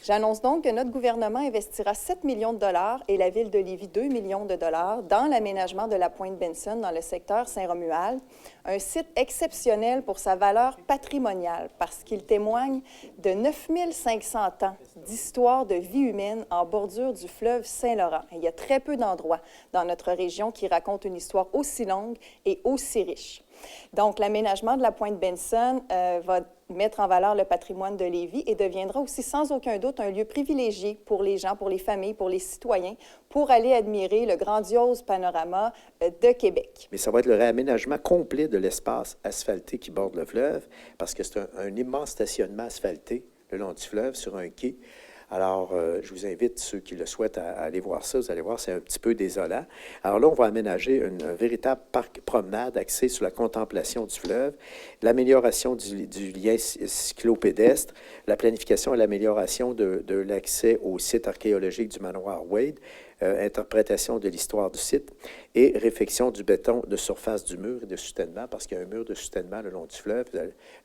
J'annonce donc que notre gouvernement investira 7 millions de dollars et la Ville de Lévis 2 millions de dollars dans l'aménagement de la pointe Benson dans le secteur Saint-Romuald, un site exceptionnel pour sa valeur patrimoniale parce qu'il témoigne de 9500 ans d'histoire de vie humaine en bordure du fleuve Saint-Laurent. Il y a très peu d'endroits dans notre région qui racontent une histoire aussi longue et aussi riche. Donc, l'aménagement de la pointe Benson va mettre en valeur le patrimoine de Lévis et deviendra aussi sans aucun doute un lieu privilégié pour les gens, pour les familles, pour les citoyens, pour aller admirer le grandiose panorama de Québec. Mais ça va être le réaménagement complet de l'espace asphalté qui borde le fleuve, parce que c'est un immense stationnement asphalté le long du fleuve sur un quai. Alors, je vous invite, ceux qui le souhaitent, à aller voir ça. Vous allez voir, c'est un petit peu désolant. Alors là, on va aménager un véritable parc promenade axé sur la contemplation du fleuve, l'amélioration du lien cyclopédestre, la planification et l'amélioration de l'accès au site archéologique du manoir Wade, interprétation de l'histoire du site et réfection du béton de surface du mur et de soutènement, parce qu'il y a un mur de soutènement le long du fleuve.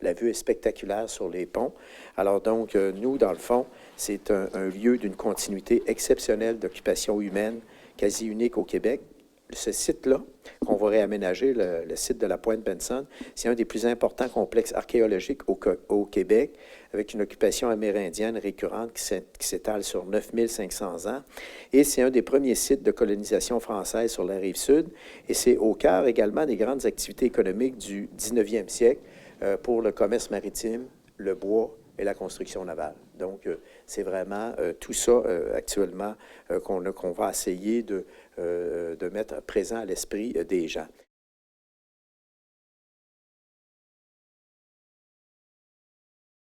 La vue est spectaculaire sur les ponts. Alors donc, nous, dans le fond, c'est un lieu d'une continuité exceptionnelle d'occupation humaine, quasi unique au Québec. Ce site-là, qu'on va réaménager, le site de la pointe Benson, c'est un des plus importants complexes archéologiques au Québec, avec une occupation amérindienne récurrente qui s'étale sur 9500 ans. Et c'est un des premiers sites de colonisation française sur la rive sud. Et c'est au cœur également des grandes activités économiques du 19e siècle pour le commerce maritime, le bois et la construction navale. Donc, c'est vraiment tout ça actuellement qu'on va essayer de mettre présent à l'esprit des gens.